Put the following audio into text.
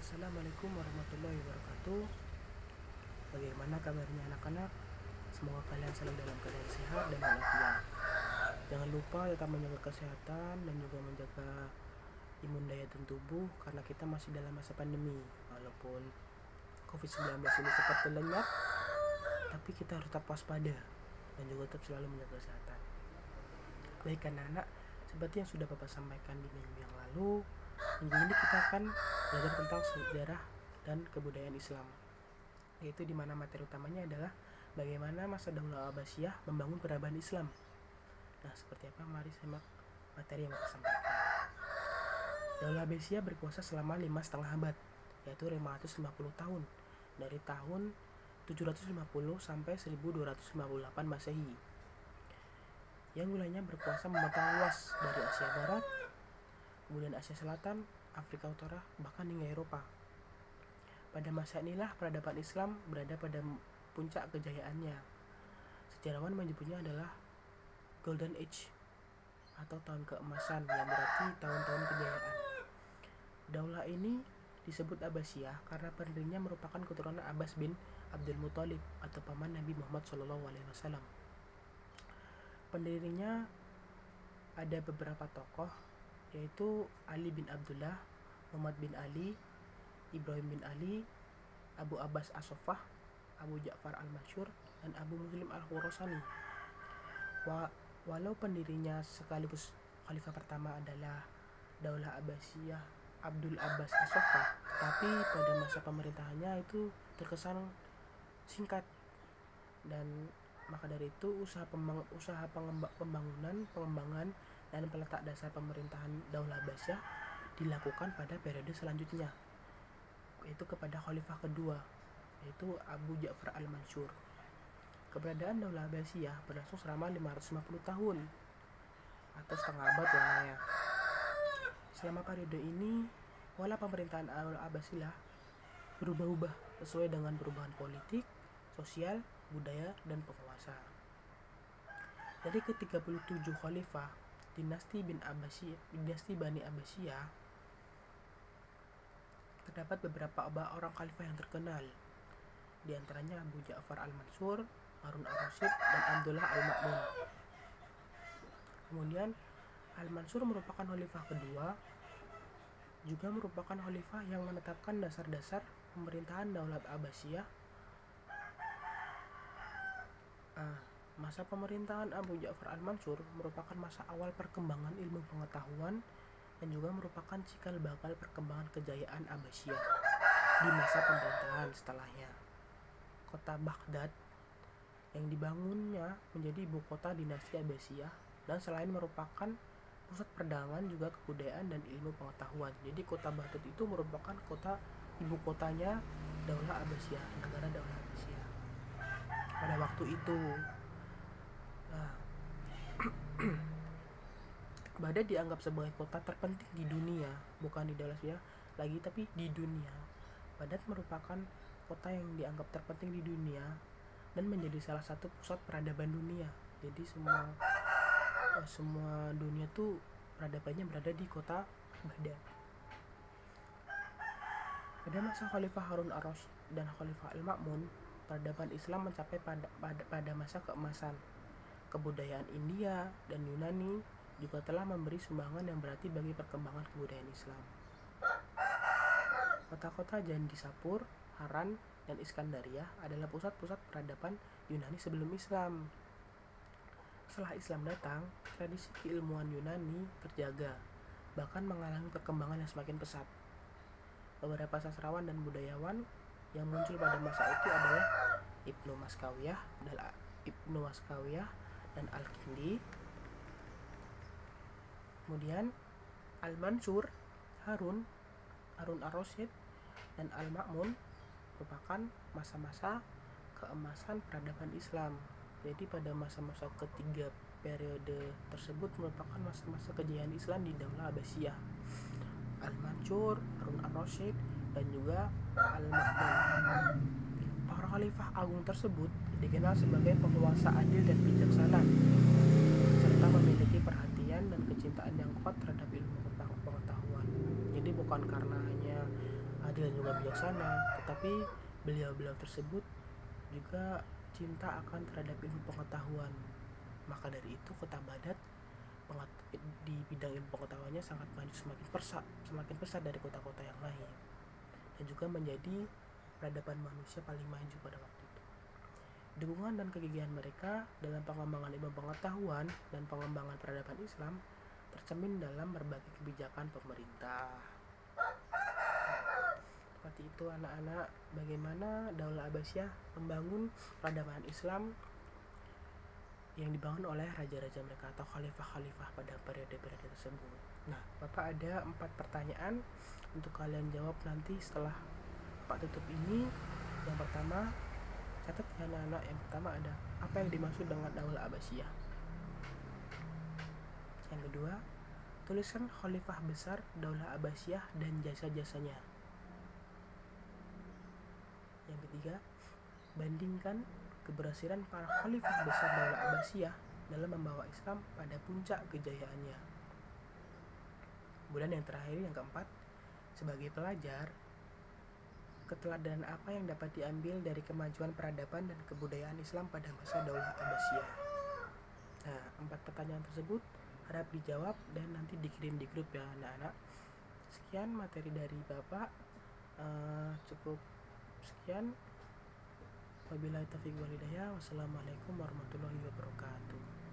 Assalamualaikum warahmatullahi wabarakatuh. Bagaimana kabarnya anak-anak? Semoga kalian selalu dalam keadaan sehat dan walafiat. Jangan lupa tetap menjaga kesehatan dan juga menjaga imun daya tubuh karena kita masih dalam masa pandemi. Walaupun COVID-19 ini cepat lenyap, tapi kita harus tetap waspada dan juga tetap selalu menjaga kesehatan. Baik anak-anak, seperti yang sudah Bapak sampaikan di minggu yang lalu, minggu ini kita akan belajar tentang sejarah dan kebudayaan Islam, yaitu di mana materi utamanya adalah bagaimana masa Daulah Abbasiyah membangun peradaban Islam. Nah, seperti apa? Mari simak materi yang Bapak sampaikan. Daulah Abbasiyah berkuasa selama 5,5 abad, yaitu 550 tahun, dari tahun 750 sampai 1258 Masehi. Yang wilayahnya berkuasa membentang luas dari Asia Barat, kemudian Asia Selatan, Afrika Utara, bahkan hingga Eropa. Pada masa inilah peradaban Islam berada pada puncak kejayaannya. Sejarawan menyebutnya adalah Golden Age atau tahun keemasan, yang berarti tahun-tahun kejayaan. Daulah ini disebut Abbasiyah karena pendirinya merupakan keturunan Abbas bin Abdul Muthalib atau paman Nabi Muhammad SAW. Pendirinya ada beberapa tokoh, yaitu Ali bin Abdullah, Muhammad bin Ali, Ibrahim bin Ali, Abu Abbas As-Soffah, Abu Ja'far Al-Mansur, dan Abu Muslim Al-Khurasani. Walau pendirinya sekaligus khalifah pertama adalah Daulah Abbasiyah Abdul Abbas As-Soffah, tetapi pada masa pemerintahannya itu terkesan singkat, dan maka dari itu pengembangan dan peletak dasar pemerintahan Daulah Abbasiyah dilakukan pada periode selanjutnya, yaitu kepada khalifah kedua, yaitu Abu Ja'far Al-Mansur. Keberadaan Daulah Abbasiyah berlangsung selama 550 tahun atau setengah abad lamanya. Selama periode ini, pola pemerintahan Daulah Abbasiyah berubah-ubah sesuai dengan perubahan politik, sosial, budaya, dan penguasa. Dari ke-37 khalifah dinasti Bani Abbasiyah, terdapat beberapa orang khalifah yang terkenal, di antaranya Abu Ja'far Al-Mansur, Harun Ar-Rasyid, dan Abdullah Al-Ma'mun. Kemudian Al-Mansur merupakan khalifah kedua, juga merupakan khalifah yang menetapkan dasar-dasar pemerintahan Daulah Abbasiyah. Masa pemerintahan Abu Ja'far Al-Mansur merupakan masa awal perkembangan ilmu pengetahuan dan juga merupakan cikal bakal perkembangan kejayaan Abbasiyah di masa pemerintahan setelahnya. Kota Baghdad yang dibangunnya menjadi ibu kota dinasti Abbasiyah, dan selain merupakan pusat perdagangan juga kebudayaan dan ilmu pengetahuan. Jadi kota Baghdad itu merupakan ibu kotanya Daulah Abbasiyah, negara Daulah Abbasiyah pada waktu itu. Baghdad dianggap sebagai kota terpenting di dunia, bukan di Daulah Abbasiyah lagi, tapi di dunia. Baghdad merupakan kota yang dianggap terpenting di dunia dan menjadi salah satu pusat peradaban dunia. Jadi semua dunia tuh peradabannya berada di kota Baghdad. Pada masa Khalifah Harun Ar-Rasyid dan Khalifah Al-Ma'mun, peradaban Islam mencapai pada masa keemasan. Kebudayaan India dan Yunani juga telah memberi sumbangan yang berarti bagi perkembangan kebudayaan Islam. Kota-kota Jangisapur, Haran, dan Iskandaria adalah pusat-pusat peradaban Yunani sebelum Islam. Setelah Islam datang, tradisi keilmuan Yunani terjaga, bahkan mengalami perkembangan yang semakin pesat. Beberapa sastrawan dan budayawan yang muncul pada masa itu adalah Ibnu Maskawiyah dan Al-Kindi. Kemudian Al-Mansur, Harun Ar-Rasyid, dan Al-Ma'mun merupakan masa-masa keemasan peradaban Islam. Jadi pada masa-masa ketiga periode tersebut merupakan masa-masa kejayaan Islam di Daulah Abbasiyah. Al-Mansur, Harun Ar-Rasyid, dan juga Al-Ma'mun. Para khalifah agung tersebut dikenal sebagai penguasa adil dan bijaksana, serta memiliki perhatian dan kecintaan yang kuat terhadap ilmu pengetahuan. Jadi bukan karena hanya adil dan juga bijaksana, tetapi beliau-beliau tersebut juga cinta akan terhadap ilmu pengetahuan. Maka dari itu kota Baghdad di bidang ilmu pengetahuannya sangat maju, semakin pesat dari kota-kota yang lain, dan juga menjadi peradaban manusia paling maju pada waktu itu. Dukungan dan kegigihan mereka dalam pengembangan ilmu pengetahuan dan pengembangan peradaban Islam tercermin dalam berbagai kebijakan pemerintah. Seperti itu anak-anak, bagaimana Daulah Abbasiyah membangun peradaban Islam yang dibangun oleh raja-raja mereka atau khalifah-khalifah pada periode-periode tersebut. Nah, Bapak ada 4 pertanyaan untuk kalian jawab nanti setelah Bapak tutup ini. Yang pertama, catat ya anak-anak, yang pertama ada apa yang dimaksud dengan Daulah Abbasiyah. Yang kedua, tuliskan khalifah besar Daulah Abbasiyah dan jasa-jasanya. Yang ketiga, bandingkan keberhasilan para khalifah besar Daulah Abbasiyah dalam membawa Islam pada puncak kejayaannya. Kemudian yang terakhir, yang keempat, sebagai pelajar, keteladanan apa yang dapat diambil dari kemajuan peradaban dan kebudayaan Islam pada masa Daulah Abbasiyah. Nah, 4 pertanyaan tersebut harap dijawab dan nanti dikirim di grup ya anak-anak. Sekian materi dari Bapak, cukup sekian. Wabillahi taufiq wal hidayah. Wassalamualaikum warahmatullahi wabarakatuh.